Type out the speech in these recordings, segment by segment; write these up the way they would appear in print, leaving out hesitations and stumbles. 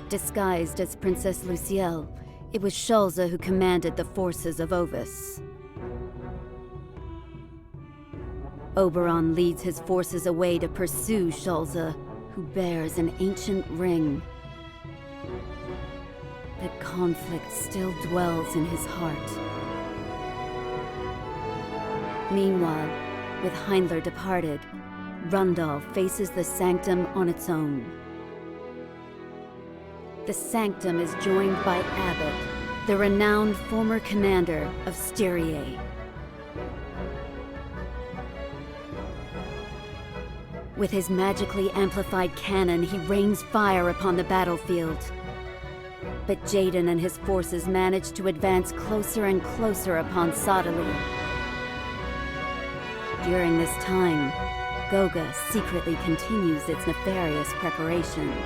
Disguised as Princess Lucielle, it was Schulze who commanded the forces of Ovis. Oberon leads his forces away to pursue Schulze, who bears an ancient ring. That conflict still dwells in his heart. Meanwhile, with Heindler departed, Rundal faces the Sanctum on its own. The Sanctum is joined by Abbott, the renowned former commander of Styria. With his magically amplified cannon, he rains fire upon the battlefield. But Jaden and his forces manage to advance closer and closer upon Sodaly. During this time, Goga secretly continues its nefarious preparations.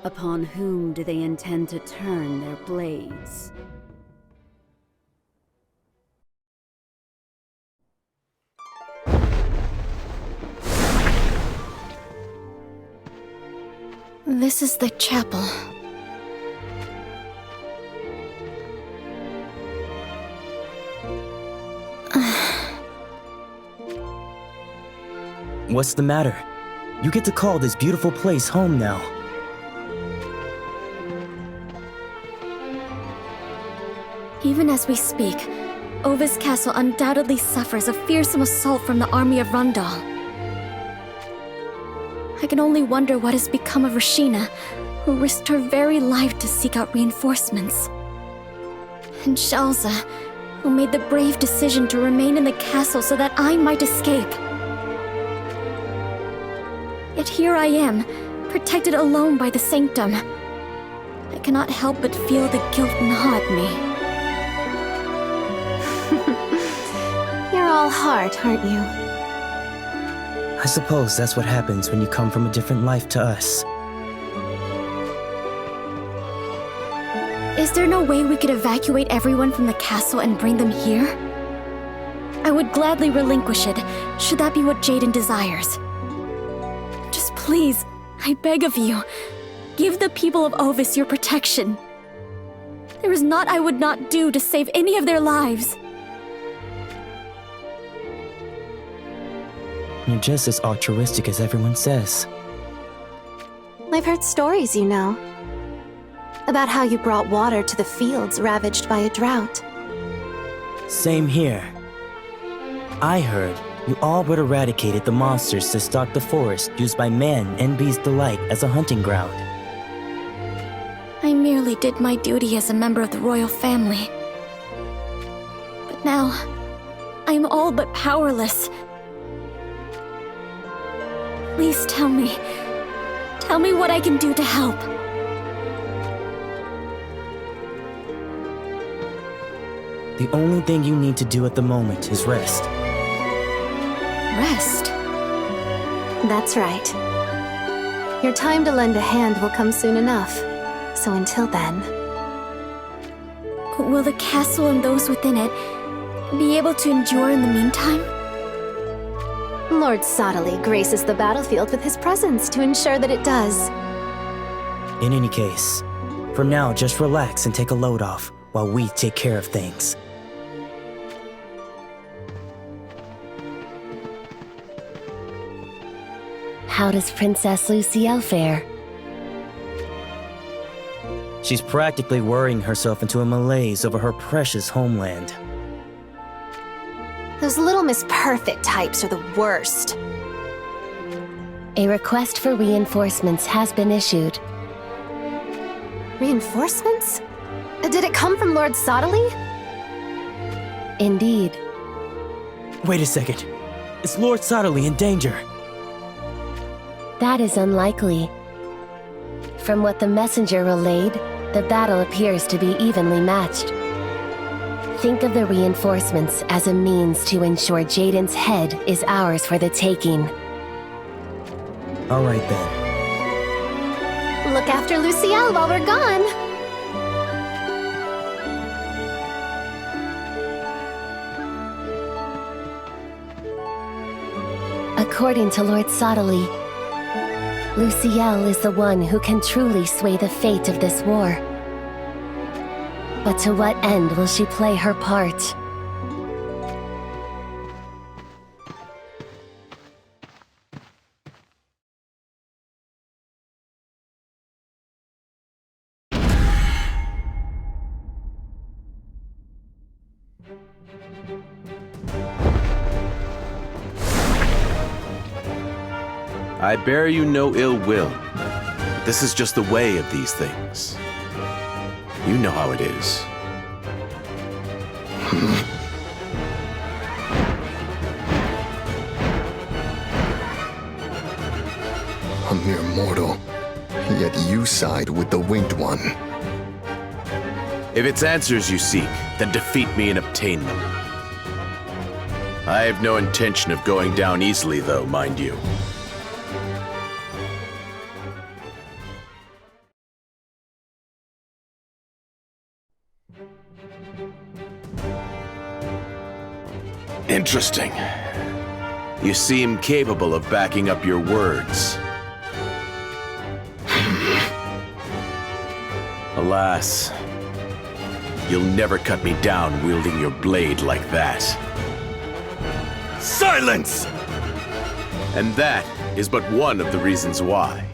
Upon whom do they intend to turn their blades? This is the chapel. What's the matter? You get to call this beautiful place home now. Even as we speak, Ovis Castle undoubtedly suffers a fearsome assault from the army of Rundal. I can only wonder what has become of Rashina, who risked her very life to seek out reinforcements. And Shalza, who made the brave decision to remain in the castle so that I might escape. Yet here I am, protected alone by the Sanctum. I cannot help but feel the guilt gnaw at me. You're all heart, aren't you? I suppose that's what happens when you come from a different life to us. Is there no way we could evacuate everyone from the castle and bring them here? I would gladly relinquish it, should that be what Jaden desires. Just please, I beg of you, give the people of Ovis your protection. There is naught I would not do to save any of their lives. You're just as altruistic as everyone says. I've heard stories, you know, about how you brought water to the fields ravaged by a drought. Same here. I heard you all but eradicated the monsters that stalk the forest used by man and beast alike as a hunting ground. I merely did my duty as a member of the royal family. But now, I am all but powerless. Please tell me what I can do to help. The only thing you need to do at the moment is rest. Rest? That's right. Your time to lend a hand will come soon enough. So until then... Will the castle and those within it be able to endure in the meantime? Lord Sodaly graces the battlefield with his presence to ensure that it does. In any case, for now just relax and take a load off while we take care of things. How does Princess Lucielle fare? She's practically worrying herself into a malaise over her precious homeland. Those little Miss Perfect types are the worst. A request for reinforcements has been issued. Reinforcements? Did it come from Lord Sodaly? Indeed. Wait a second. Is Lord Sodaly in danger? That is unlikely. From what the messenger relayed, the battle appears to be evenly matched. Think of the reinforcements as a means to ensure Jaden's head is ours for the taking. All right then. Look after Lucielle while we're gone. According to Lord Sodaly, Lucielle is the one who can truly sway the fate of this war. But to what end will she play her part? I bear you no ill will. This is just the way of these things. You know how it is. A mere mortal, yet you side with the Winged One. If it's answers you seek, then defeat me and obtain them. I have no intention of going down easily, though, mind you. Interesting. You seem capable of backing up your words. Alas, you'll never cut me down wielding your blade like that. Silence! And that is but one of the reasons why.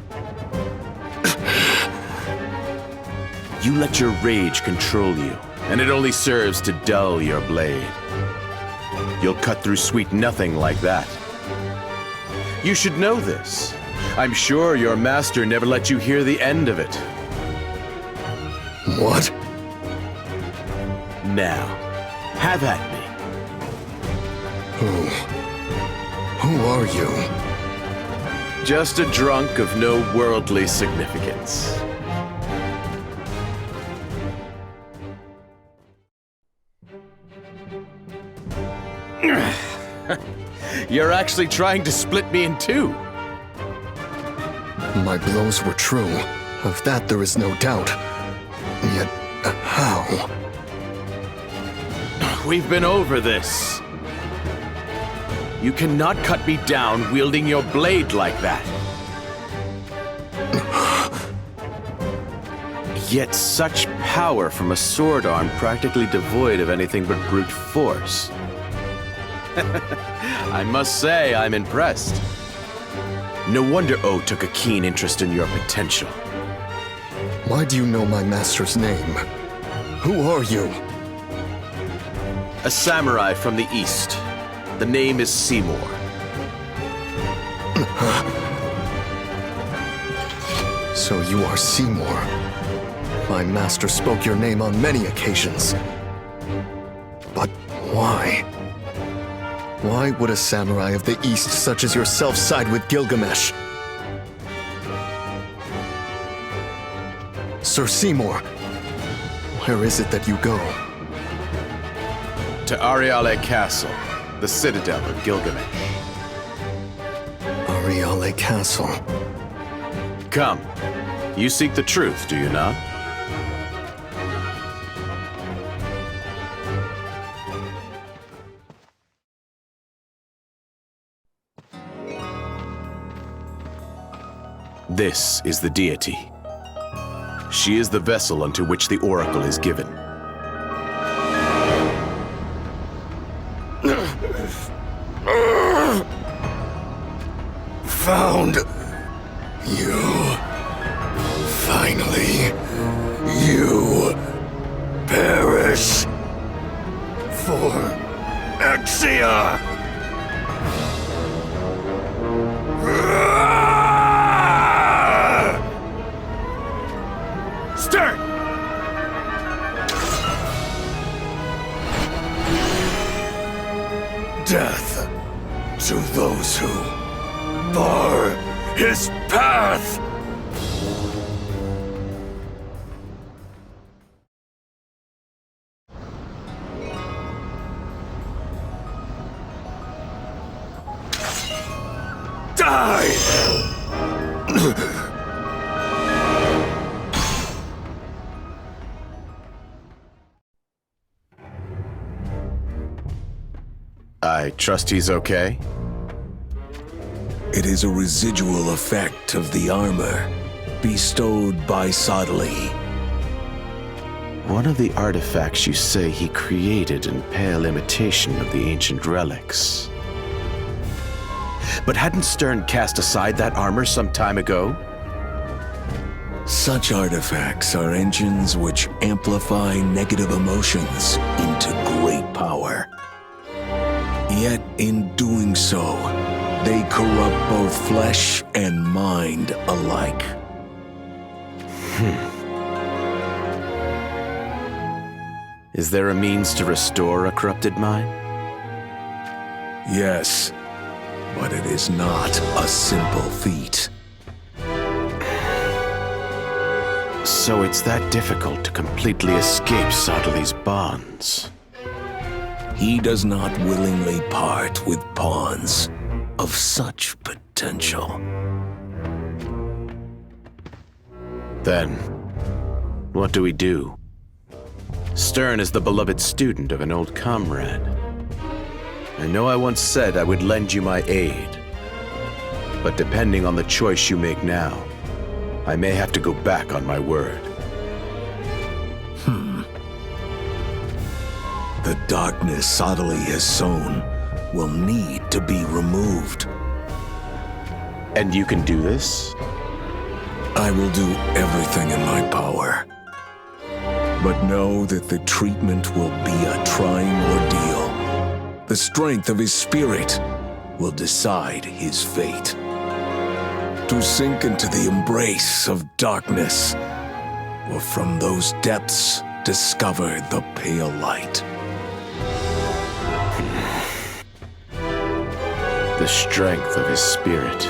You let your rage control you, and it only serves to dull your blade. You'll cut through sweet nothing like that. You should know this. I'm sure your master never let you hear the end of it. What? Now, have at me. Who are you? Just a drunk of no worldly significance. You're actually trying to split me in two. My blows were true. Of that there is no doubt. Yet, how? We've been over this. You cannot cut me down wielding your blade like that. Yet such power from a sword arm practically devoid of anything but brute force. I must say, I'm impressed. No wonder O took a keen interest in your potential. Why do you know my master's name? Who are you? A samurai from the east. The name is Seymour. So you are Seymour. My master spoke your name on many occasions. But why? Why would a samurai of the East such as yourself side with Gilgamesh? Sir Seymour, where is it that you go? To Ariale Castle, the citadel of Gilgamesh. Ariale Castle. Come, you seek the truth, do you not? This is the deity. She is the vessel unto which the oracle is given. Found you. Finally, you perish for Exia. Stern! Death to those who bar his path! Die! I trust he's okay? It is a residual effect of the armor bestowed by Sodali. One of the artifacts you say he created in pale imitation of the ancient relics. But hadn't Stern cast aside that armor some time ago? Such artifacts are engines which amplify negative emotions into great power. Yet in doing so, they corrupt both flesh and mind alike. Is there a means to restore a corrupted mind? Yes, but it is not a simple feat. So it's that difficult to completely escape Sodali's bonds. He does not willingly part with pawns of such potential. Then, what do we do? Stern is the beloved student of an old comrade. I know I once said I would lend you my aid, but depending on the choice you make now, I may have to go back on my word. The darkness Sodali has sown will need to be removed. And you can do this? I will do everything in my power. But know that the treatment will be a trying ordeal. The strength of his spirit will decide his fate. To sink into the embrace of darkness, or from those depths discover the pale light. The strength of his spirit.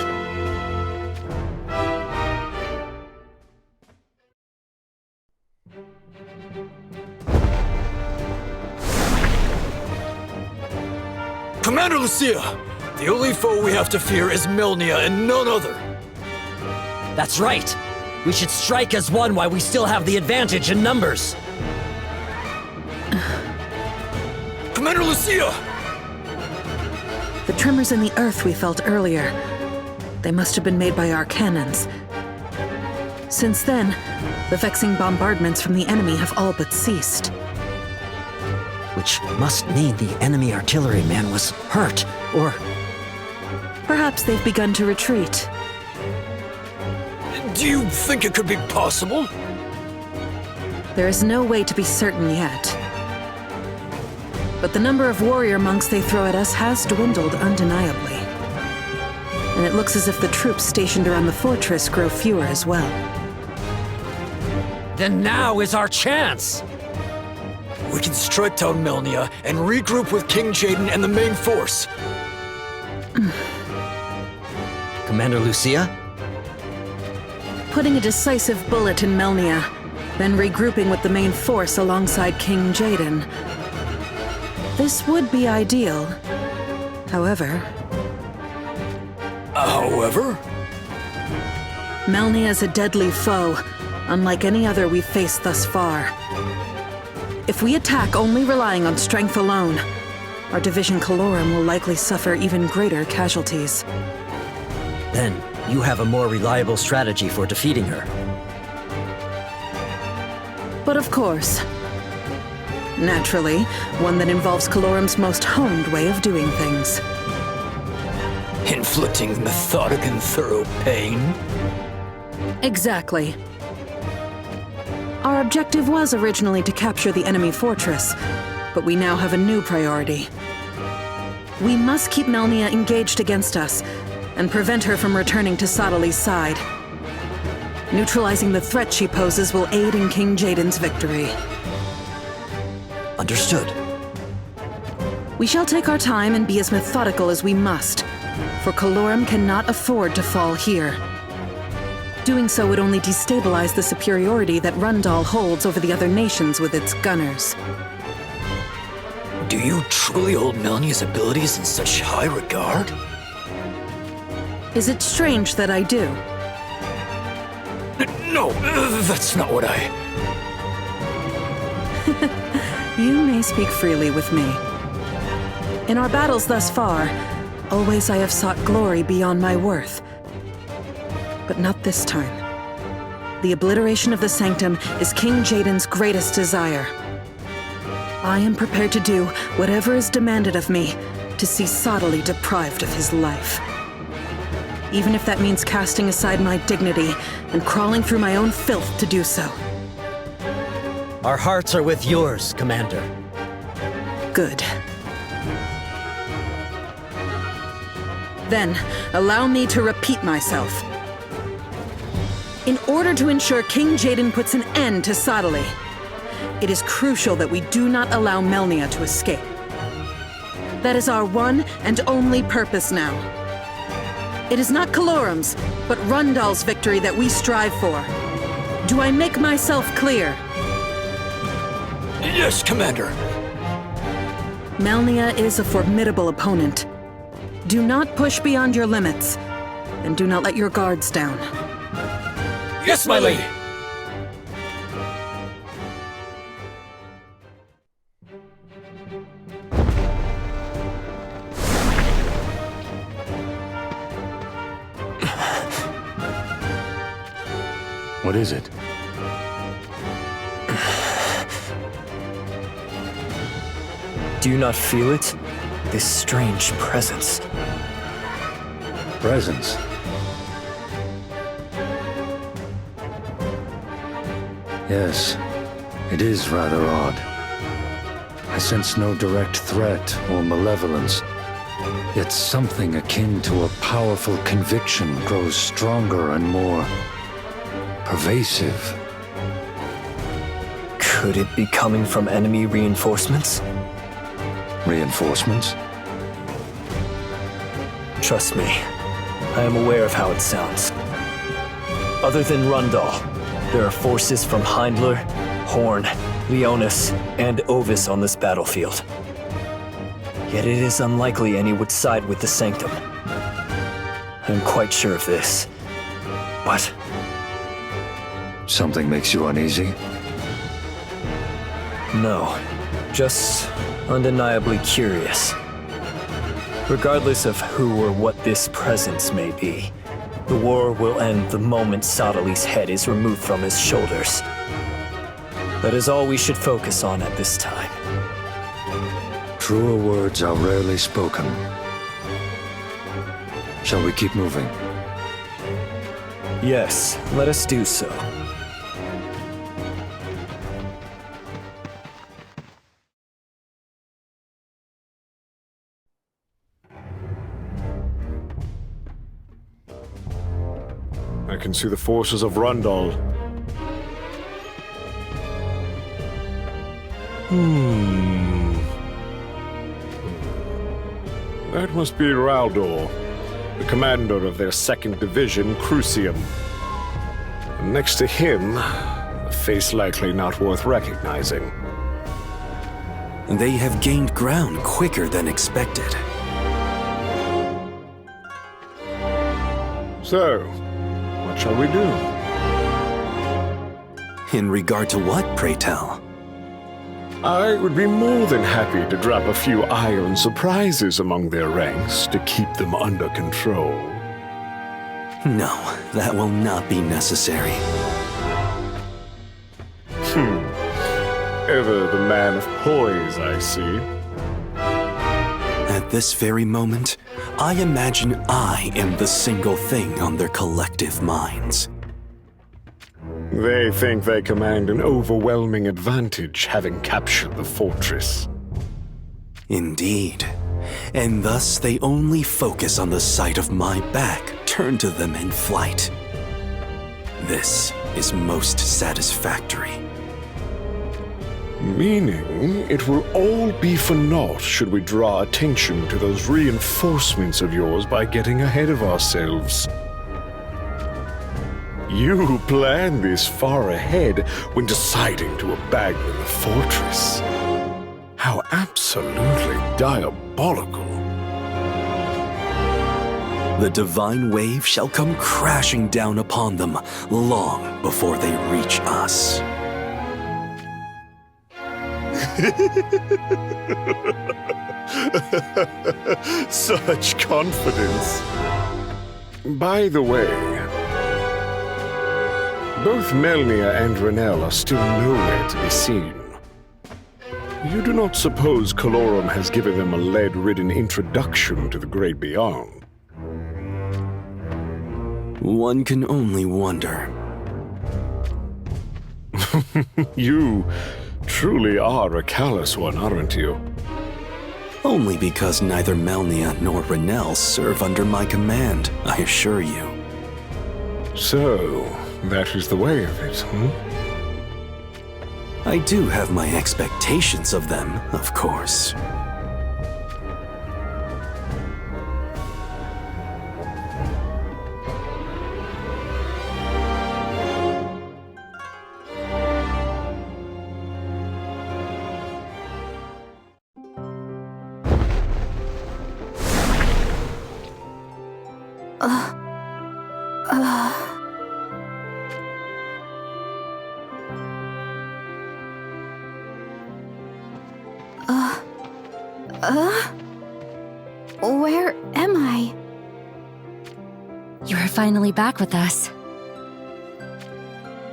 Commander Lucia! The only foe we have to fear is Melania and none other. That's right. We should strike as one while we still have the advantage in numbers. Commander Lucia! The tremors in the earth we felt earlier, they must have been made by our cannons. Since then, the vexing bombardments from the enemy have all but ceased. Which must mean the enemy artilleryman was hurt, or... Perhaps they've begun to retreat. Do you think it could be possible? There is no way to be certain yet. But the number of warrior monks they throw at us has dwindled undeniably. And it looks as if the troops stationed around the fortress grow fewer as well. Then now is our chance! We can strike down Melania and regroup with King Jaden and the main force. Commander Lucia? Putting a decisive bullet in Melania, then regrouping with the main force alongside King Jaden. This would be ideal. However... Melnia is a deadly foe, unlike any other we've faced thus far. If we attack only relying on strength alone, our division Calorum will likely suffer even greater casualties. Then you have a more reliable strategy for defeating her. But of course, naturally, one that involves Calorum's most honed way of doing things. Inflicting methodic and thorough pain? Exactly. Our objective was originally to capture the enemy fortress, but we now have a new priority. We must keep Melania engaged against us, and prevent her from returning to Sodali's side. Neutralizing the threat she poses will aid in King Jaden's victory. Understood. We shall take our time and be as methodical as we must, for Calorum cannot afford to fall here. Doing so would only destabilize the superiority that Rundal holds over the other nations with its gunners. Do you truly hold Melania's abilities in such high regard? Is it strange that I do? No, that's not what I... You may speak freely with me. In our battles thus far, Always I have sought glory beyond my worth. But not this time. The obliteration of the Sanctum is King Jaden's greatest desire. I am prepared to do whatever is demanded of me to see Sottile deprived of his life. Even if that means casting aside my dignity and crawling through my own filth to do so. Our hearts are with yours, Commander. Good. Then, allow me to repeat myself. In order to ensure King Jaden puts an end to Sottile, it is crucial that we do not allow Melania to escape. That is our one and only purpose now. It is not Calorum's, but Rundal's victory that we strive for. Do I make myself clear? Yes, Commander. Melania is a formidable opponent. Do not push beyond your limits, and do not let your guards down. Yes, my lady! What is it? Do you not feel it? This strange presence. Presence. Yes, it is rather odd. I sense no direct threat or malevolence, yet something akin to a powerful conviction grows stronger and more pervasive. Could it be coming from enemy reinforcements? Reinforcements? Trust me, I am aware of how it sounds. Other than Rundal, there are forces from Heindler, Horn, Leonis, and Ovis on this battlefield. Yet it is unlikely any would side with the Sanctum. I'm quite sure of this. But Something makes you uneasy? no, just undeniably curious. Regardless of who or what this presence may be, the war will end the moment Sotile's head is removed from his shoulders. That is all we should focus on at this time. Truer words are rarely spoken. Shall we keep moving? Yes, let us do so. I can see the forces of Rundal. That must be Raldor, the commander of their 2nd Division, Crucium. And next to him, a face likely not worth recognizing. They have gained ground quicker than expected. So, what shall we do? In regard to what, pray tell? I would be more than happy to drop a few iron surprises among their ranks to keep them under control. No, that will not be necessary. Ever the man of poise, I see. At this very moment, I imagine I am the single thing on their collective minds. They think they command an overwhelming advantage, having captured the fortress. Indeed. And thus they only focus on the sight of my back turned to them in flight. This is most satisfactory. Meaning, it will all be for naught should we draw attention to those reinforcements of yours by getting ahead of ourselves. You planned this far ahead when deciding to abandon the fortress. How absolutely diabolical. The divine wave shall come crashing down upon them long before they reach us. Such confidence. By the way, both Melania and Renelle are still nowhere to be seen. You do not suppose Calorum has given them a lead-ridden introduction to the great beyond? One can only wonder. You truly are a callous one, aren't you? Only because neither Melania nor Renelle serve under my command, I assure you. So, that is the way of it, hmm? I do have my expectations of them, of course. Where am I? You are finally back with us.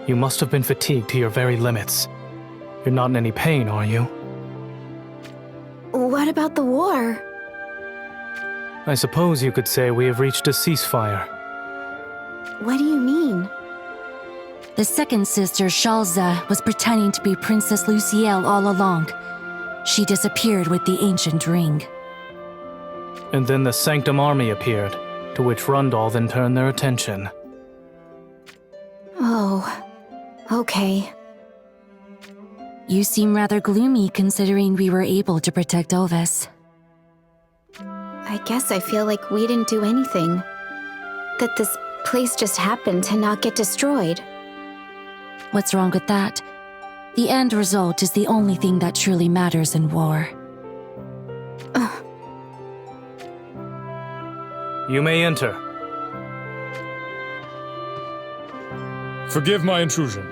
You must have been fatigued to your very limits. You're not in any pain, are you? What about the war? I suppose you could say we have reached a ceasefire. What do you mean? The second sister, Shalza, was pretending to be Princess Lucielle all along. She disappeared with the ancient ring. And then the Sanctum Army appeared, to which Rundal then turned their attention. Oh, okay. You seem rather gloomy considering we were able to protect Ovis. I guess I feel like we didn't do anything. That this place just happened to not get destroyed. What's wrong with that? The end result is the only thing that truly matters in war. You may enter. Forgive my intrusion.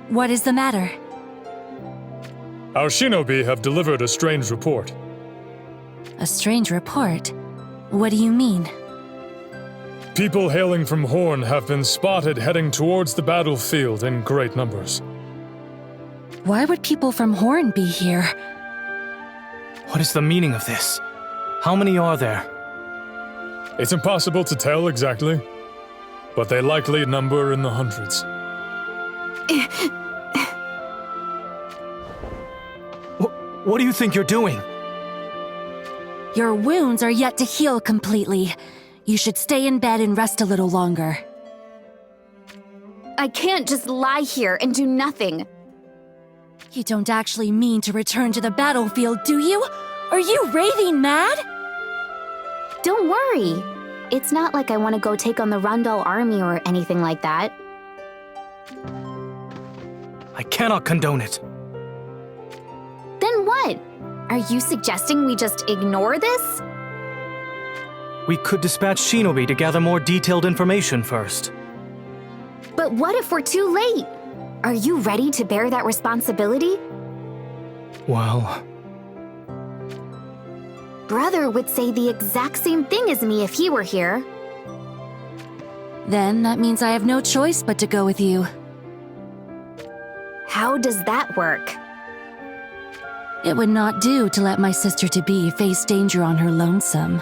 What is the matter? Our shinobi have delivered a strange report. A strange report? What do you mean? People hailing from Horn have been spotted heading towards the battlefield in great numbers. Why would people from Horn be here? What is the meaning of this? How many are there? It's impossible to tell exactly, but they likely number in the hundreds. What do you think you're doing? Your wounds are yet to heal completely. You should stay in bed and rest a little longer. I can't just lie here and do nothing. You don't actually mean to return to the battlefield, do you? Are you raving mad? Don't worry. It's not like I want to go take on the Rundal army or anything like that. I cannot condone it. Then what? Are you suggesting we just ignore this? We could dispatch Shinobi to gather more detailed information first. But what if we're too late? Are you ready to bear that responsibility? Well... Brother would say the exact same thing as me if he were here. Then that means I have no choice but to go with you. How does that work? It would not do to let my sister-to-be face danger on her lonesome.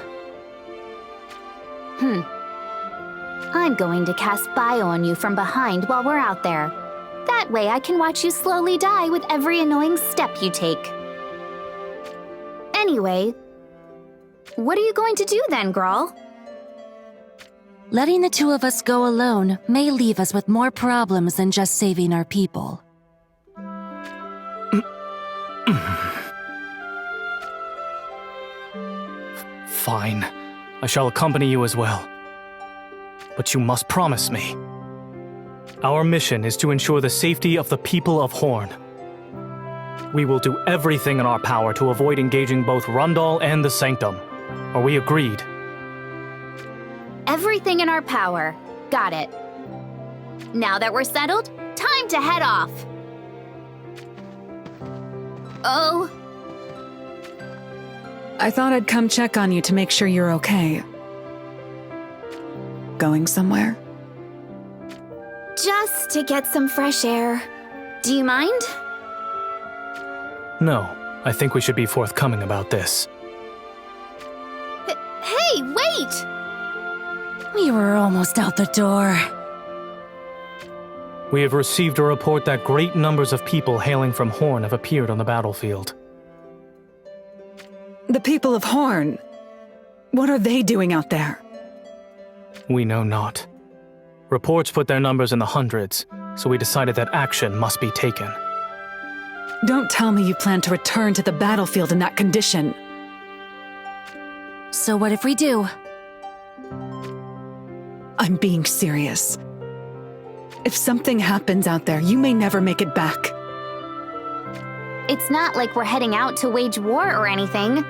I'm going to cast bio on you from behind while we're out there. That way I can watch you slowly die with every annoying step you take. Anyway, what are you going to do then, Grawl? Letting the two of us go alone may leave us with more problems than just saving our people. Fine. I shall accompany you as well. But you must promise me. Our mission is to ensure the safety of the people of Horn. We will do everything in our power to avoid engaging both Rundal and the Sanctum. Are we agreed? Everything in our power. Got it. Now that we're settled, time to head off. I thought I'd come check on you to make sure you're okay. Going somewhere? Just to get some fresh air. Do you mind? No, I think we should be forthcoming about this. Hey, wait! We were almost out the door. We have received a report that great numbers of people hailing from Horn have appeared on the battlefield. The people of Horn. What are they doing out there? We know not. Reports put their numbers in the hundreds, so we decided that action must be taken. Don't tell me you plan to return to the battlefield in that condition. So what if we do? I'm being serious. If something happens out there, you may never make it back. It's not like we're heading out to wage war or anything.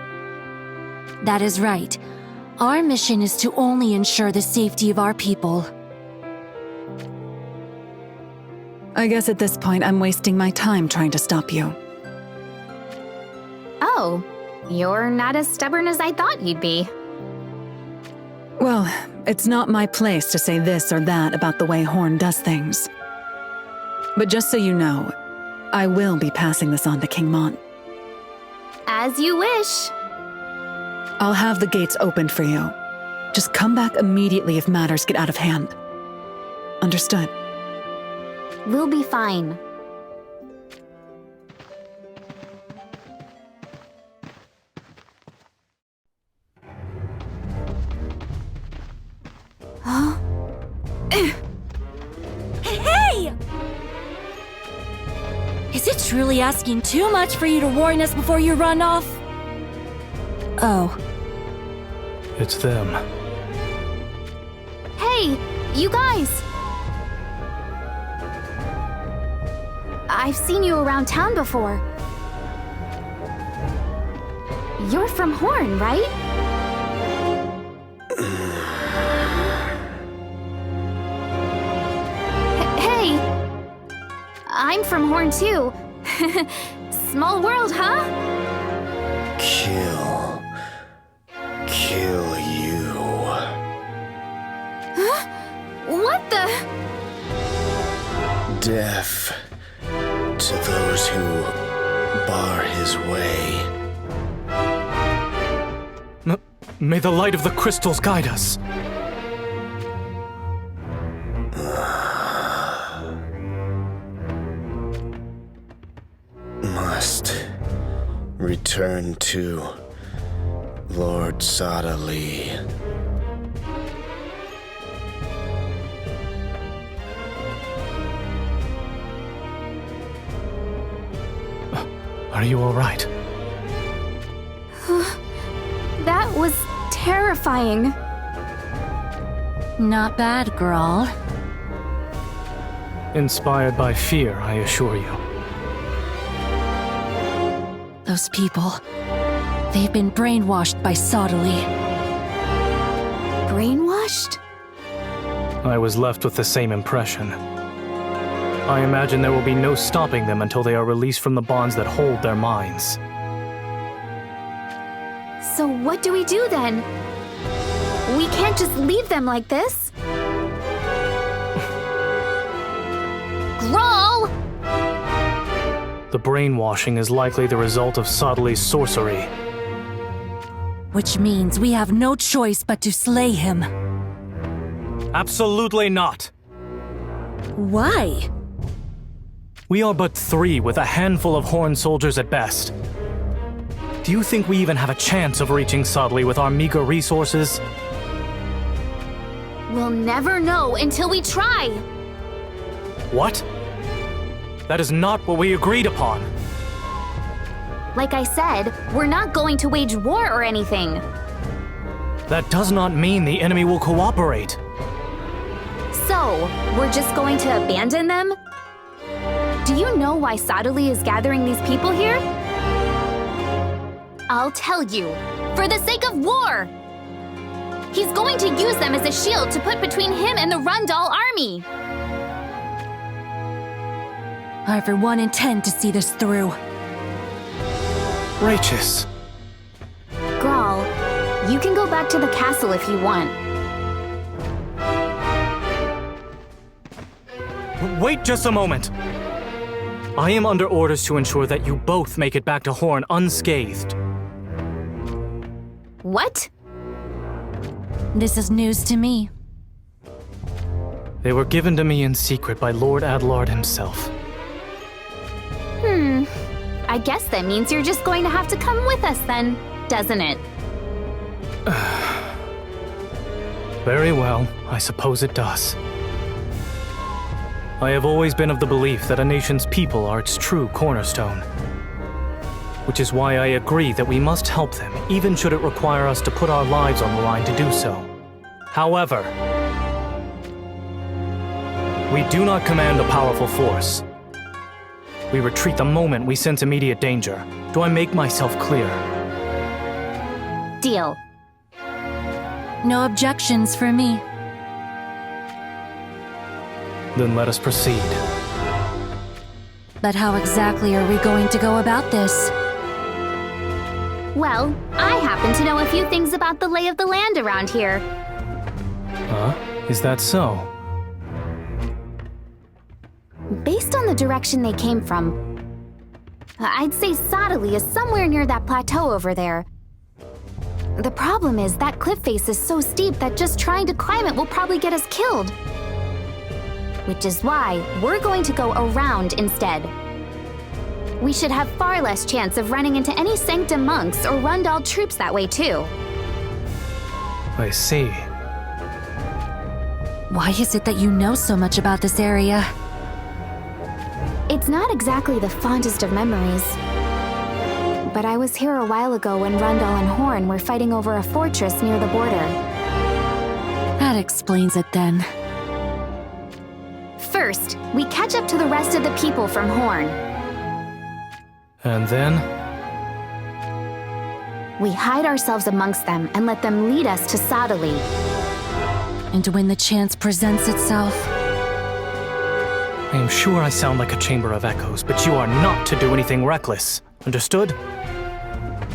That is right. Our mission is to only ensure the safety of our people. I guess at this point I'm wasting my time trying to stop you. Oh, you're not as stubborn as I thought you'd be. Well, it's not my place to say this or that about the way Horn does things. But just so you know, I will be passing this on to King Mont. As you wish. I'll have the gates opened for you. Just come back immediately if matters get out of hand. Understood? We'll be fine. Huh? Hey! Is it truly asking too much for you to warn us before you run off? Oh. It's them. Hey, you guys! I've seen you around town before. You're from Horn, right? Hey! I'm from Horn too. Small world, huh? Kill you. Huh? What the? Death to those who bar his way. May the light of the crystals guide us. Must return to Lord Sadali. Are you all right? That was terrifying. Not bad, girl. Inspired by fear, I assure you. Those people, they've been brainwashed by Sadali. Brainwashed? I was left with the same impression. I imagine there will be no stopping them until they are released from the bonds that hold their minds. So what do we do then? We can't just leave them like this. Grawl! The brainwashing is likely the result of Sadali's sorcery. Which means we have no choice but to slay him. Absolutely not. Why? We are but 3 with a handful of Horn soldiers at best. Do you think we even have a chance of reaching Sadali with our meager resources? We'll never know until we try. What? That is not what we agreed upon. Like I said, we're not going to wage war or anything. That does not mean the enemy will cooperate. So, we're just going to abandon them? Do you know why Sadali is gathering these people here? I'll tell you. For the sake of war! He's going to use them as a shield to put between him and the Rundal army. I for one intend to see this through. Righteous. You can go back to the castle if you want. Wait just a moment. I am under orders to ensure that you both make it back to Horn unscathed. What? This is news to me. They were given to me in secret by Lord Adlard himself. I guess that means you're just going to have to come with us then, doesn't it? Very well, I suppose it does. I have always been of the belief that a nation's people are its true cornerstone. Which is why I agree that we must help them, even should it require us to put our lives on the line to do so. However, we do not command a powerful force. We retreat the moment we sense immediate danger. Do I make myself clear? Deal. No objections for me. Then let us proceed. But how exactly are we going to go about this? Well, I happen to know a few things about the lay of the land around here. Huh? Is that so? Based on the direction they came from, I'd say Sodali is somewhere near that plateau over there. The problem is that cliff face is so steep that just trying to climb it will probably get us killed. Which is why we're going to go around instead. We should have far less chance of running into any Sanctum monks or Rundal troops that way too. I see. Why is it that you know so much about this area? It's not exactly the fondest of memories. But I was here a while ago when Rundal and Horn were fighting over a fortress near the border. That explains it then. First, we catch up to the rest of the people from Horn. And then? We hide ourselves amongst them and let them lead us to Sodali. And when the chance presents itself? I am sure I sound like a chamber of echoes, but you are not to do anything reckless. Understood?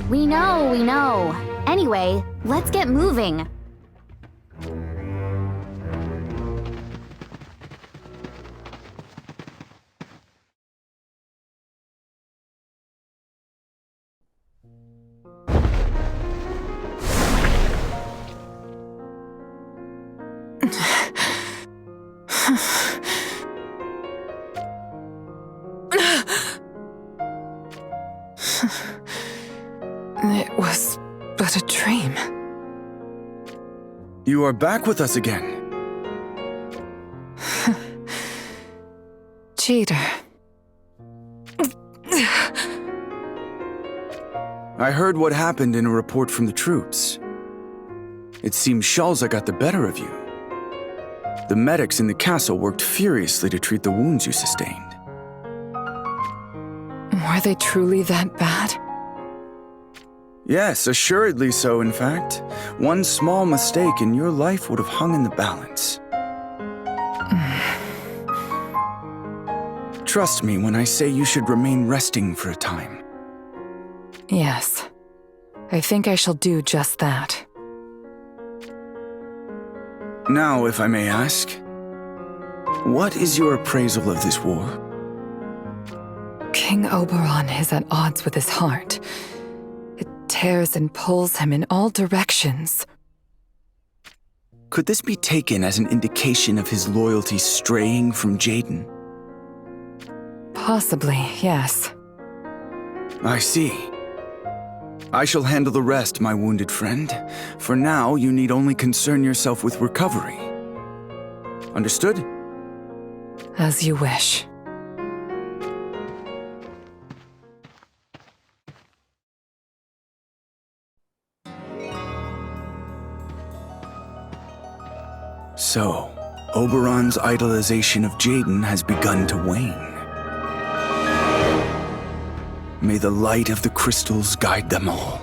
We know, we know. Anyway, let's get moving. It was but a dream. You are back with us again. Cheater. I heard what happened in a report from the troops. It seems Shalza got the better of you. The medics in the castle worked furiously to treat the wounds you sustained. Were they truly that bad? Yes, assuredly so, in fact. One small mistake and your life would have hung in the balance. Trust me when I say you should remain resting for a time. Yes. I think I shall do just that. Now, if I may ask, what is your appraisal of this war? King Oberon is at odds with his heart. It tears and pulls him in all directions. Could this be taken as an indication of his loyalty straying from Jaden? Possibly, yes. I see. I shall handle the rest, my wounded friend. For now, you need only concern yourself with recovery. Understood? As you wish. So, Oberon's idolization of Jaden has begun to wane. May the light of the crystals guide them all.